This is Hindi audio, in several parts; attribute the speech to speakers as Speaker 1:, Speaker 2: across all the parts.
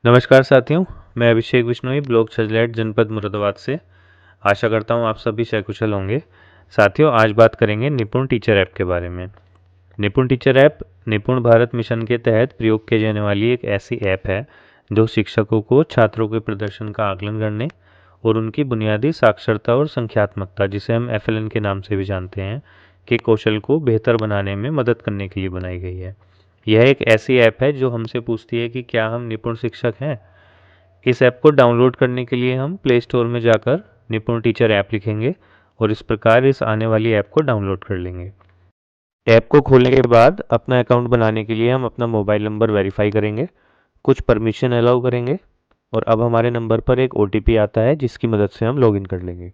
Speaker 1: नमस्कार साथियों, मैं अभिषेक बिश्नोई ब्लॉक छजलैट जनपद मुरादाबाद से। आशा करता हूँ आप सभी सकुशल होंगे। साथियों, आज बात करेंगे निपुण टीचर ऐप के बारे में। निपुण टीचर ऐप निपुण भारत मिशन के तहत प्रयोग की जाने वाली एक ऐसी ऐप है जो शिक्षकों को छात्रों के प्रदर्शन का आकलन करने और उनकी बुनियादी साक्षरता और संख्यात्मकता, जिसे हम FLN के नाम से भी जानते हैं, के कौशल को बेहतर बनाने में मदद करने के लिए बनाई गई है। यह एक ऐसी ऐप है जो हमसे पूछती है कि क्या हम निपुण शिक्षक हैं। इस ऐप को डाउनलोड करने के लिए हम प्ले स्टोर में जाकर निपुण टीचर ऐप लिखेंगे और इस प्रकार इस आने वाली ऐप को डाउनलोड कर लेंगे। ऐप को खोलने के बाद अपना अकाउंट बनाने के लिए हम अपना मोबाइल नंबर वेरीफाई करेंगे, कुछ परमिशन अलाउ करेंगे और अब हमारे नंबर पर एक OTP आता है जिसकी मदद से हम लॉगिन कर लेंगे।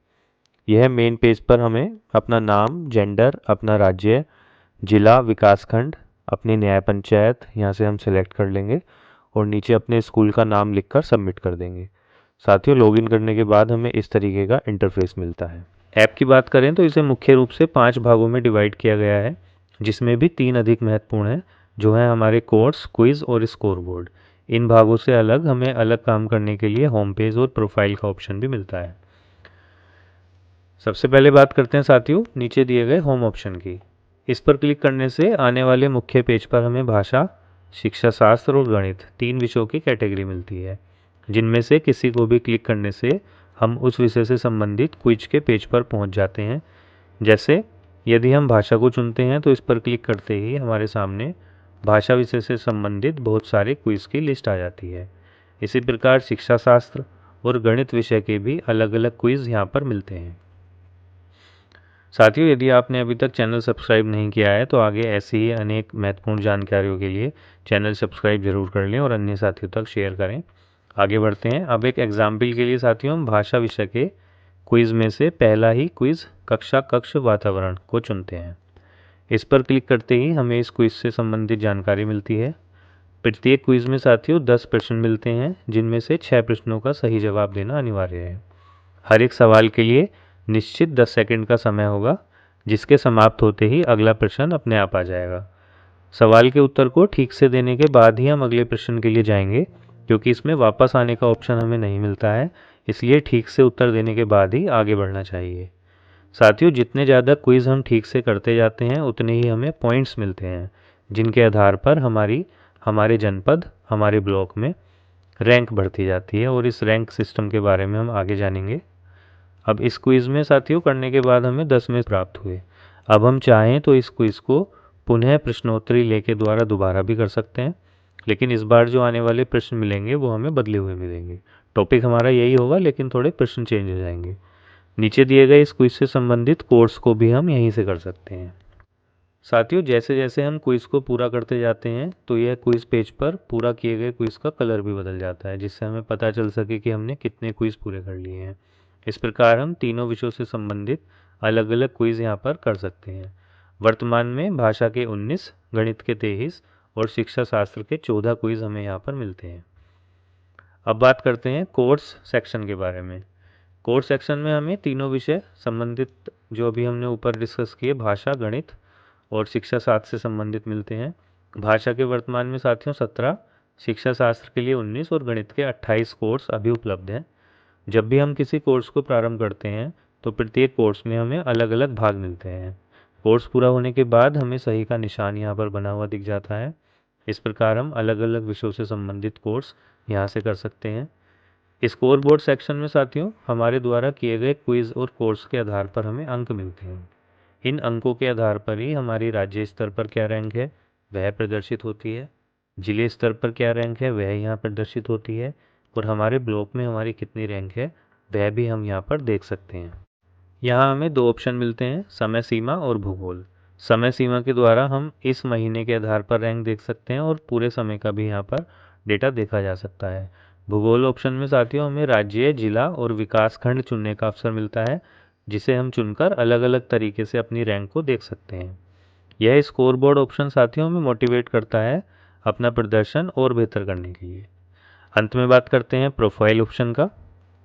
Speaker 1: यह मेन पेज पर हमें अपना नाम, जेंडर, अपना राज्य, जिला, विकासखंड, अपनी न्याय पंचायत यहाँ से हम सिलेक्ट कर लेंगे और नीचे अपने स्कूल का नाम लिखकर सबमिट कर देंगे। साथियों, लॉगिन करने के बाद हमें इस तरीके का इंटरफेस मिलता है। ऐप की बात करें तो इसे मुख्य रूप से 5 भागों में डिवाइड किया गया है, जिसमें भी 3 अधिक महत्वपूर्ण हैं, जो है हमारे कोर्स, क्विज और स्कोर बोर्ड। इन भागों से अलग हमें अलग काम करने के लिए होम पेज और प्रोफाइल का ऑप्शन भी मिलता है। सबसे पहले बात करते हैं साथियों नीचे दिए गए होम ऑप्शन की। इस पर क्लिक करने से आने वाले मुख्य पेज पर हमें भाषा, शिक्षा शास्त्र और गणित 3 विषयों की कैटेगरी मिलती है, जिनमें से किसी को भी क्लिक करने से हम उस विषय से संबंधित क्विज के पेज पर पहुंच जाते हैं। जैसे यदि हम भाषा को चुनते हैं तो इस पर क्लिक करते ही हमारे सामने भाषा विषय से संबंधित बहुत सारे क्विज की लिस्ट आ जाती है। इसी प्रकार शिक्षा शास्त्र और गणित विषय के भी अलग अलग क्विज यहाँ पर मिलते हैं। साथियों, यदि आपने अभी तक चैनल सब्सक्राइब नहीं किया है तो आगे ऐसी ही अनेक महत्वपूर्ण जानकारियों के लिए चैनल सब्सक्राइब जरूर कर लें और अन्य साथियों तक शेयर करें। आगे बढ़ते हैं। अब एक एग्जाम्पल के लिए साथियों हम भाषा विषय के क्विज में से पहला ही क्विज कक्षा कक्ष वातावरण को चुनते हैं। इस पर क्लिक करते ही हमें इस क्विज से संबंधित जानकारी मिलती है। प्रत्येक क्विज में साथियों 10 प्रश्न मिलते हैं, जिनमें से 6 प्रश्नों का सही जवाब देना अनिवार्य है। हर एक सवाल के लिए निश्चित 10 सेकंड का समय होगा, जिसके समाप्त होते ही अगला प्रश्न अपने आप आ जाएगा। सवाल के उत्तर को ठीक से देने के बाद ही हम अगले प्रश्न के लिए जाएंगे, क्योंकि इसमें वापस आने का ऑप्शन हमें नहीं मिलता है, इसलिए ठीक से उत्तर देने के बाद ही आगे बढ़ना चाहिए। साथियों, जितने ज़्यादा क्विज हम ठीक से करते जाते हैं उतने ही हमें पॉइंट्स मिलते हैं, जिनके आधार पर हमारे जनपद, हमारे ब्लॉक में रैंक बढ़ती जाती है और इस रैंक सिस्टम के बारे में हम आगे जानेंगे। अब इस क्विज में साथियों करने के बाद हमें 10 में प्राप्त हुए। अब हम चाहें तो इस क्विज को पुनः प्रश्नोत्तरी लेके द्वारा दोबारा भी कर सकते हैं, लेकिन इस बार जो आने वाले प्रश्न मिलेंगे वो हमें बदले हुए मिलेंगे। टॉपिक हमारा यही होगा लेकिन थोड़े प्रश्न चेंज हो जाएंगे। नीचे दिए गए इस क्विज से संबंधित कोर्स को भी हम यहीं से कर सकते हैं। साथियों, जैसे जैसे हम क्विज को पूरा करते जाते हैं तो यह क्विज पेज पर पूरा किए गए क्विज का कलर भी बदल जाता है, जिससे हमें पता चल सके कि हमने कितने क्विज पूरे कर लिए हैं। इस प्रकार हम तीनों विषयों से संबंधित अलग अलग क्विज यहाँ पर कर सकते हैं। वर्तमान में भाषा के 19, गणित के 23 और शिक्षा शास्त्र के 14 क्विज हमें यहाँ पर मिलते हैं। अब बात करते हैं कोर्स सेक्शन के बारे में। कोर्स सेक्शन में हमें तीनों विषय संबंधित जो अभी हमने ऊपर डिस्कस किए, भाषा, गणित और शिक्षा शास्त्र से संबंधित मिलते हैं। भाषा के वर्तमान में साथियों 17, शिक्षा शास्त्र के लिए 19 और गणित के 28 कोर्स अभी उपलब्ध हैं। जब भी हम किसी कोर्स को प्रारंभ करते हैं तो प्रत्येक कोर्स में हमें अलग अलग भाग मिलते हैं। कोर्स पूरा होने के बाद हमें सही का निशान यहाँ पर बना हुआ दिख जाता है। इस प्रकार हम अलग अलग विषयों से संबंधित कोर्स यहाँ से कर सकते हैं। स्कोर बोर्ड सेक्शन में साथियों हमारे द्वारा किए गए क्विज और कोर्स के आधार पर हमें अंक मिलते हैं। इन अंकों के आधार पर ही हमारी राज्य स्तर पर क्या रैंक है वह प्रदर्शित होती है, जिले स्तर पर क्या रैंक है वह यहाँ प्रदर्शित होती है और हमारे ब्लॉक में हमारी कितनी रैंक है वह भी हम यहाँ पर देख सकते हैं। यहाँ हमें 2 ऑप्शन मिलते हैं, समय सीमा और भूगोल। समय सीमा के द्वारा हम इस महीने के आधार पर रैंक देख सकते हैं और पूरे समय का भी यहाँ पर डेटा देखा जा सकता है। भूगोल ऑप्शन में साथियों हमें राज्य, जिला और विकास खंड चुनने का अवसर मिलता है, जिसे हम चुनकर अलग अलग तरीके से अपनी रैंक को देख सकते हैं। यह स्कोर बोर्ड ऑप्शन साथियों हमें मोटिवेट करता है अपना प्रदर्शन और बेहतर करने के लिए। अंत में बात करते हैं प्रोफाइल ऑप्शन का।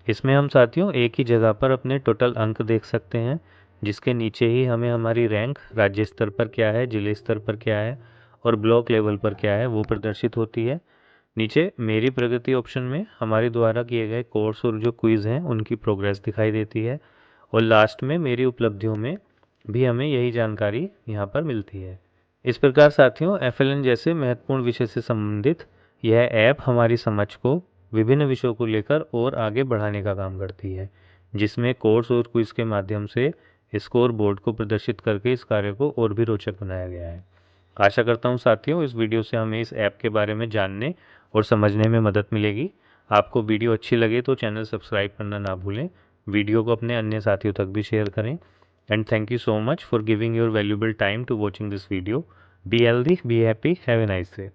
Speaker 1: इसमें हम साथियों एक ही जगह पर अपने टोटल अंक देख सकते हैं, जिसके नीचे ही हमें हमारी रैंक राज्य स्तर पर क्या है, जिले स्तर पर क्या है और ब्लॉक लेवल पर क्या है वो प्रदर्शित होती है। नीचे मेरी प्रगति ऑप्शन में हमारे द्वारा किए गए कोर्स और जो क्विज़ हैं उनकी प्रोग्रेस दिखाई देती है, और लास्ट में मेरी उपलब्धियों में भी हमें यही जानकारी यहाँ पर मिलती है। इस प्रकार साथियों, एफएलएन जैसे महत्वपूर्ण विषय से संबंधित यह ऐप हमारी समझ को विभिन्न विषयों को लेकर और आगे बढ़ाने का काम करती है, जिसमें कोर्स और क्विज के माध्यम से स्कोर बोर्ड को प्रदर्शित करके इस कार्य को और भी रोचक बनाया गया है। आशा करता हूँ साथियों, इस वीडियो से हमें इस ऐप के बारे में जानने और समझने में मदद मिलेगी। आपको वीडियो अच्छी लगे तो चैनल सब्सक्राइब करना ना भूलें, वीडियो को अपने अन्य साथियों तक भी शेयर करें। And thank you so much for giving your valuable time to watching this video. Be healthy, be happy, have a nice day.